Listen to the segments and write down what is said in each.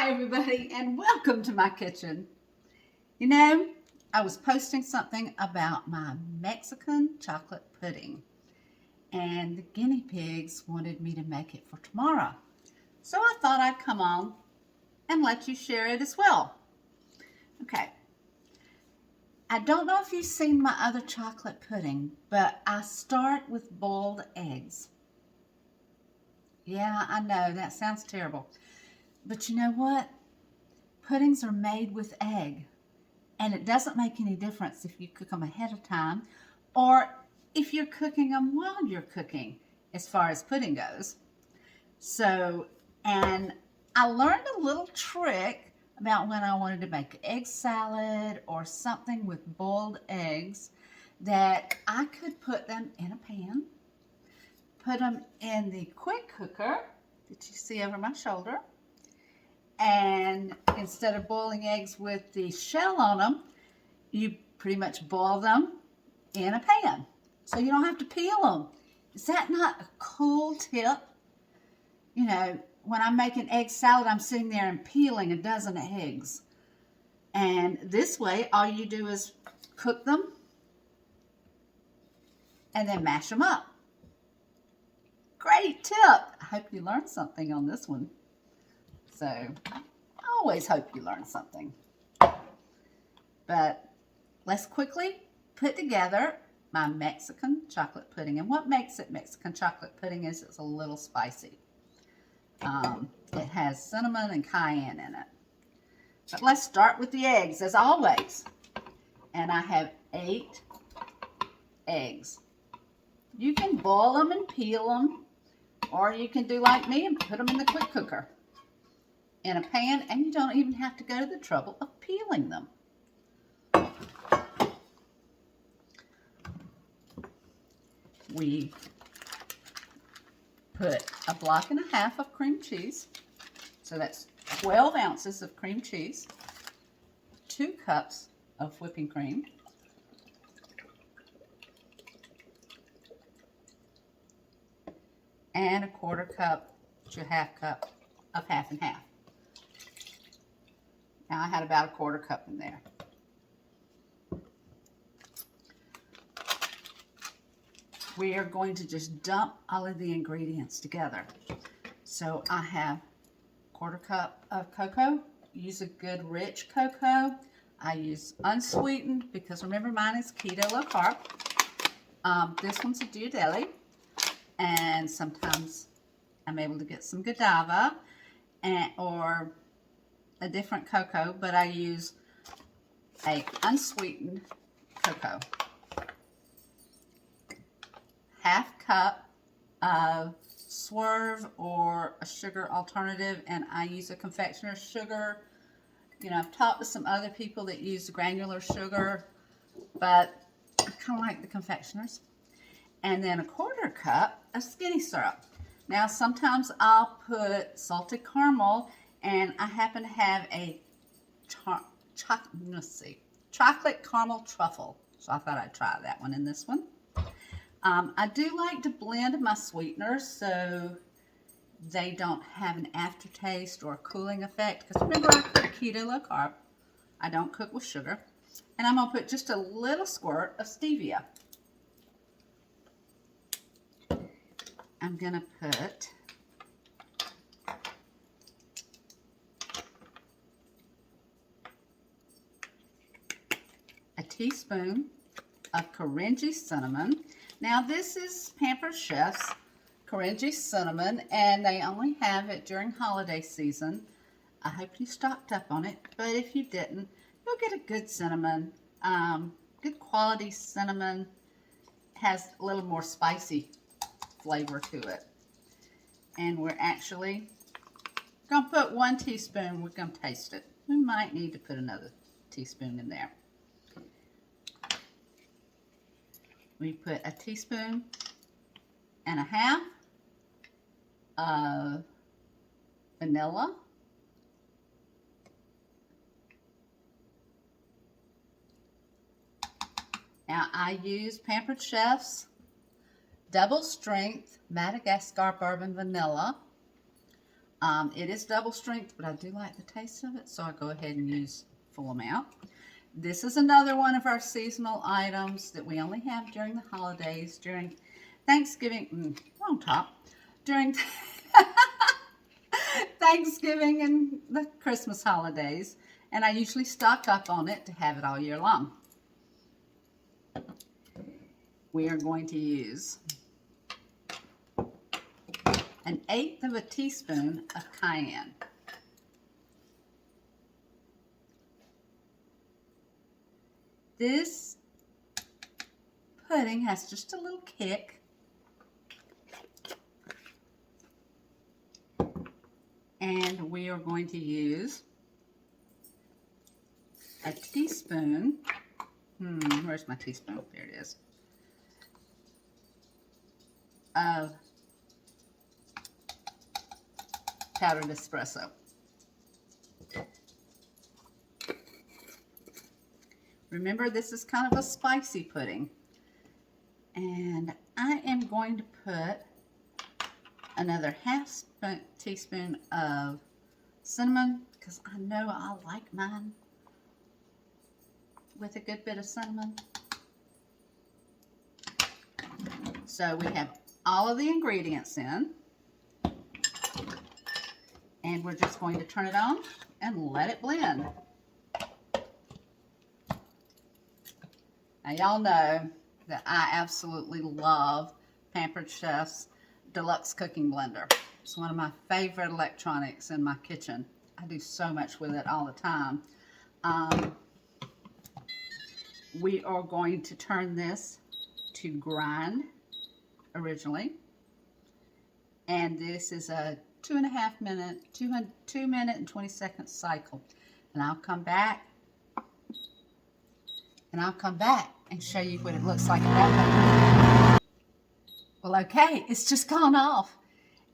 Hi everybody and welcome to my kitchen. You know, I was posting something about my Mexican chocolate pudding and the guinea pigs wanted me to make it for tomorrow. So I thought I'd come on and let you share it as well. Okay. I don't know if you've seen my other chocolate pudding, but I start with boiled eggs. Yeah, I know that sounds terrible. But you know what? Puddings are made with egg, and it doesn't make any difference if you cook them ahead of time or if you're cooking them while you're cooking, as far as pudding goes. So, and I learned a little trick about when I wanted to make egg salad or something with boiled eggs, that I could put them in a pan, put them in the quick cooker that you see over my shoulder, and instead of boiling eggs with the shell on them, you pretty much boil them in a pan. So you don't have to peel them. Is that not a cool tip? You know, when I'm making egg salad, I'm sitting there and peeling a dozen eggs. And this way, all you do is cook them and then mash them up. Great tip. I hope you learned something on this one. So, I always hope you learn something. But let's quickly put together my Mexican chocolate pudding. And what makes it Mexican chocolate pudding is it's a little spicy. It has cinnamon and cayenne in it. But let's start with the eggs, as always. And I have 8 eggs. You can boil them and peel them, or you can do like me and put them in the quick cooker in a pan, and you don't even have to go to the trouble of peeling them. We put a block and a half of cream cheese, so that's 12 ounces of cream cheese, 2 cups of whipping cream, and a 1/4 cup to 1/2 cup of half and half. Now I had about a 1/4 cup in there. We are going to just dump all of the ingredients together. So I have 1/4 cup of cocoa. Use a good rich cocoa. I use unsweetened because remember mine is keto low carb. This one's a Ghirardelli, and sometimes I'm able to get some Godiva or a different cocoa, but I use a unsweetened cocoa. 1/2 cup of Swerve or a sugar alternative, and I use a Confectioners sugar. You know, I've talked to some other people that use granular sugar, but I kind of like the Confectioners. And then a 1/4 cup of skinny syrup. Now, sometimes I'll put salted caramel, and I happen to have a chocolate caramel truffle. So I thought I'd try that one in this one. I do like to blend my sweeteners so they don't have an aftertaste or a cooling effect. Because remember, I cook keto low carb. I don't cook with sugar. And I'm going to put just a little squirt of stevia. I'm going to put a teaspoon of Korenji cinnamon. Now this is Pampered Chef's Korenji cinnamon, and they only have it during holiday season. I hope you stocked up on it, but if you didn't, you'll get a good cinnamon. Good quality cinnamon. Has a little more spicy flavor to it. And we're actually going to put 1 teaspoon. We're going to taste it. We might need to put another teaspoon in there. We put a teaspoon and a half of vanilla. Now I use Pampered Chef's double strength Madagascar bourbon vanilla. It is double strength, but I do like the taste of it, so I go ahead and use full amount. This is another one of our seasonal items that we only have during the holidays, during Thanksgiving, wrong top, during Thanksgiving and the Christmas holidays, and I usually stock up on it to have it all year long. We are going to use 1/8 teaspoon of cayenne. This pudding has just a little kick. And we are going to use a teaspoon. Where's my teaspoon? There it is. Of powdered espresso. Remember, this is kind of a spicy pudding. And I am going to put another 1/2 teaspoon of cinnamon, because I know I like mine with a good bit of cinnamon. So we have all of the ingredients in. And we're just going to turn it on and let it blend. Now y'all know that I absolutely love Pampered Chef's Deluxe Cooking Blender. It's one of my favorite electronics in my kitchen. I do so much with it all the time. We are going to turn this to grind originally. And this is a 2.5 minute, 2 minute and 20 second cycle. And I'll come back and show you what it looks like at that point. Well, okay, it's just gone off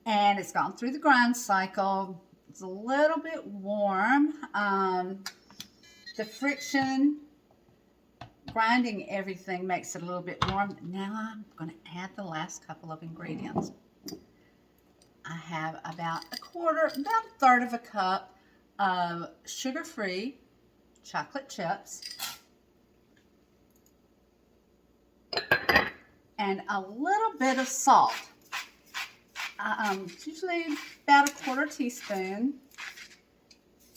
and it's gone through the grind cycle. It's a little bit warm. The friction grinding everything makes it a little bit warm. Now I'm going to add the last couple of ingredients. I have about a 1/3 of a cup of sugar-free chocolate chips and a little bit of salt. Usually about a 1/4 teaspoon.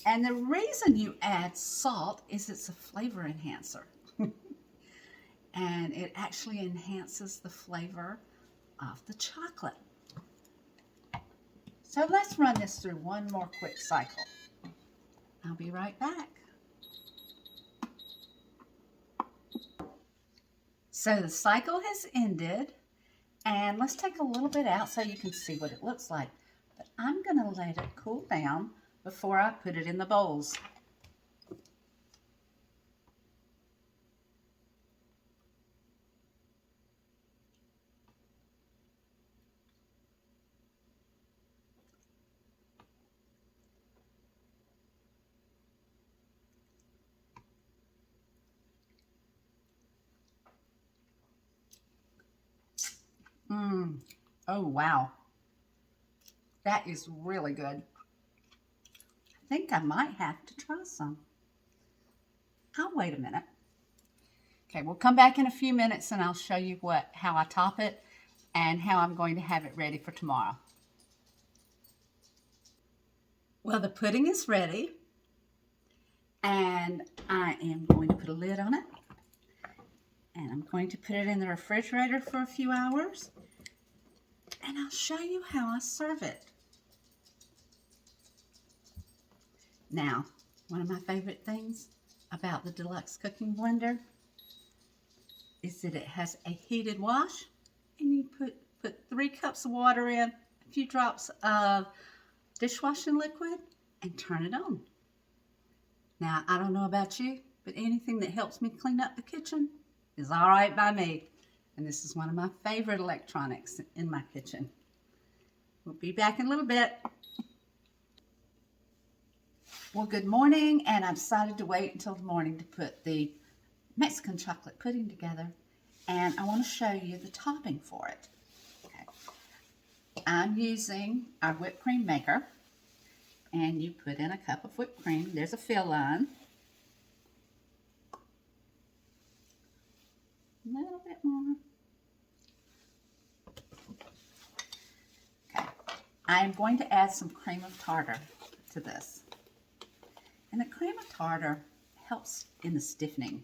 And the reason you add salt is it's a flavor enhancer. And it actually enhances the flavor of the chocolate. So let's run this through one more quick cycle. I'll be right back. So the cycle has ended, and let's take a little bit out so you can see what it looks like. But I'm going to let it cool down before I put it in the bowls. Oh, wow. That is really good. I think I might have to try some. I'll wait a minute. Okay, we'll come back in a few minutes and I'll show you how I top it and how I'm going to have it ready for tomorrow. Well, the pudding is ready and I am going to put a lid on it. And I'm going to put it in the refrigerator for a few hours. And I'll show you how I serve it. Now, one of my favorite things about the Deluxe Cooking Blender is that it has a heated wash. And you put 3 cups of water in, a few drops of dishwashing liquid, and turn it on. Now, I don't know about you, but anything that helps me clean up the kitchen is all right by me. And this is one of my favorite electronics in my kitchen. We'll be back in a little bit. Well, good morning, and I decided to wait until the morning to put the Mexican chocolate pudding together. And I want to show you the topping for it. Okay. I'm using our whipped cream maker. and you put in a cup of whipped cream. There's a fill line. A little bit more. Okay. I am going to add some cream of tartar to this. And the cream of tartar helps in the stiffening.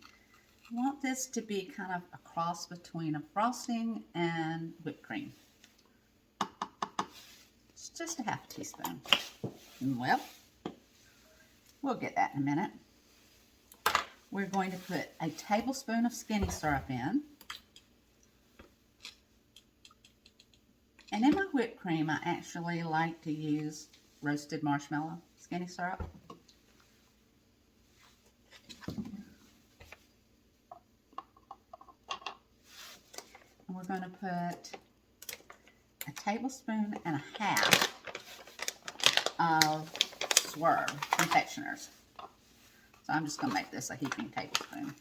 I want this to be kind of a cross between a frosting and whipped cream. It's just a half a teaspoon. Well, we'll get that in a minute. We're going to put a tablespoon of skinny syrup in. And in my whipped cream, I actually like to use roasted marshmallow skinny syrup. And we're going to put a tablespoon and a half of Swerve Confectioners. So I'm just going to make this a heaping tablespoon.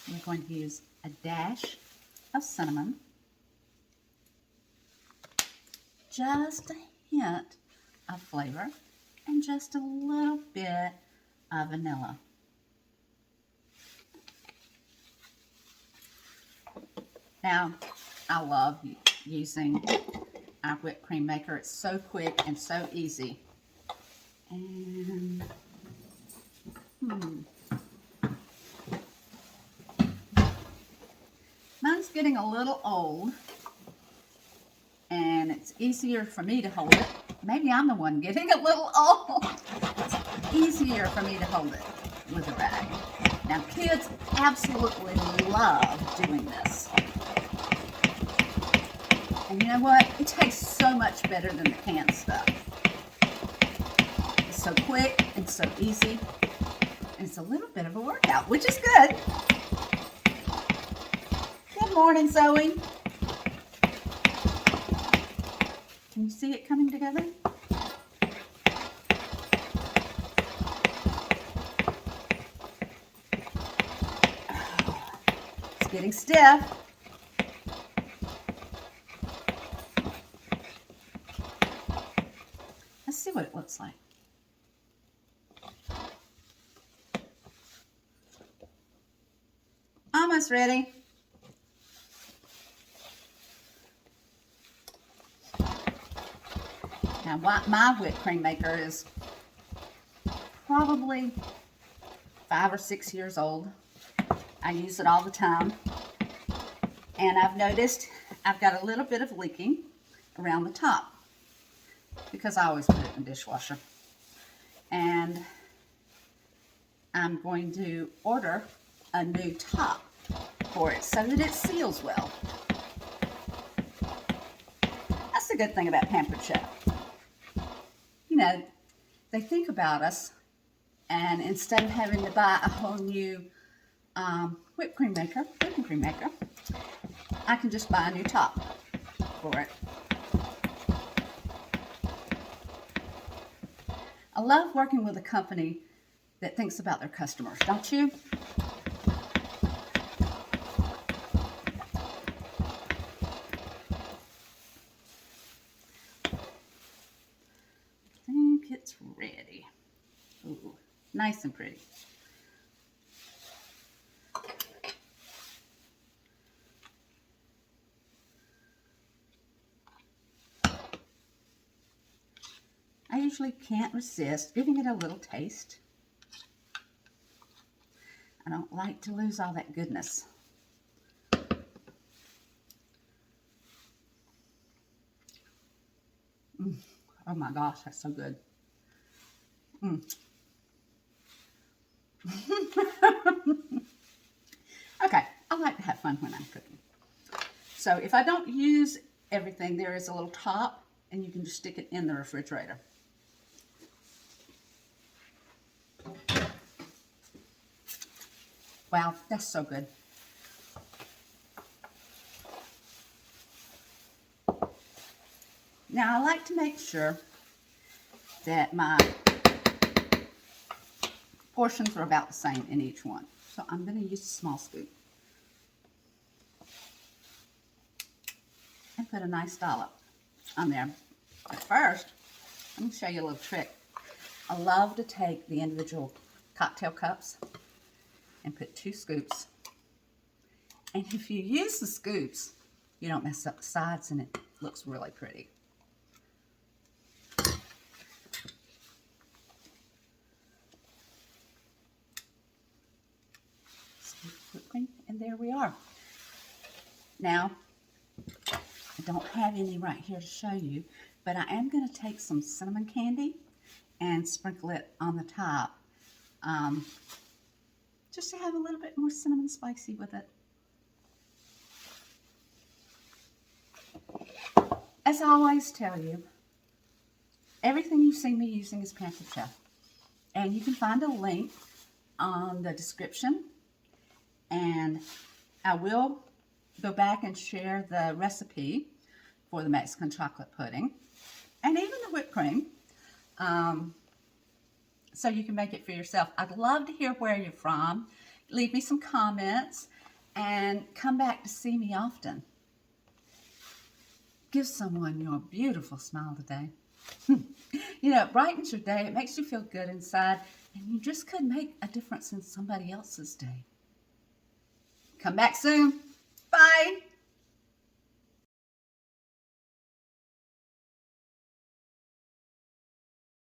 We're going to use a dash of cinnamon, just a hint of flavor, and just a little bit of vanilla. Now, I love using our whipped cream maker. It's so quick and so easy. And mine's getting a little old, and it's easier for me to hold it. Maybe I'm the one getting a little old. It's easier for me to hold it with a rag. Now, kids absolutely love doing this. And you know what? It tastes so much better than the canned stuff. It's so quick and so easy. And it's a little bit of a workout, which is good. Good morning, Zoe. Can you see it coming together? It's getting stiff. Let's see what it looks like. Almost ready. Now, my whipped cream maker is probably 5 or 6 years old. I use it all the time. And I've noticed I've got a little bit of leaking around the top because I always put it in the dishwasher. And I'm going to order a new top for it so that it seals well. That's the good thing about Pampered Chef. You know, they think about us, and instead of having to buy a whole new whipping cream maker, I can just buy a new top for it. I love working with a company that thinks about their customers, don't you? I think it's ready. Ooh, nice and pretty. I usually can't resist giving it a little taste. I don't like to lose all that goodness. Oh my gosh, that's so good. Okay, I like to have fun when I'm cooking. So if I don't use everything, there is a little top, and you can just stick it in the refrigerator. Wow, that's so good. Now, I like to make sure that my portions are about the same in each one. So I'm going to use a small scoop. and put a nice dollop on there. But first, let me show you a little trick. I love to take the individual cocktail cups and put 2 scoops. And if you use the scoops, you don't mess up the sides and it looks really pretty. Whipped cream, and there we are. Now, I don't have any right here to show you, but I am going to take some cinnamon candy and sprinkle it on the top, just to have a little bit more cinnamon spicy with it. As I always tell you, everything you've seen me using is Pampered Chef, and you can find a link on the description, and I will go back and share the recipe for the Mexican chocolate pudding and even the whipped cream, so you can make it for yourself. I'd love to hear where you're from. Leave me some comments and come back to see me often. Give someone your beautiful smile today. You know, it brightens your day, it makes you feel good inside, and you just could make a difference in somebody else's day. Come back soon. Bye.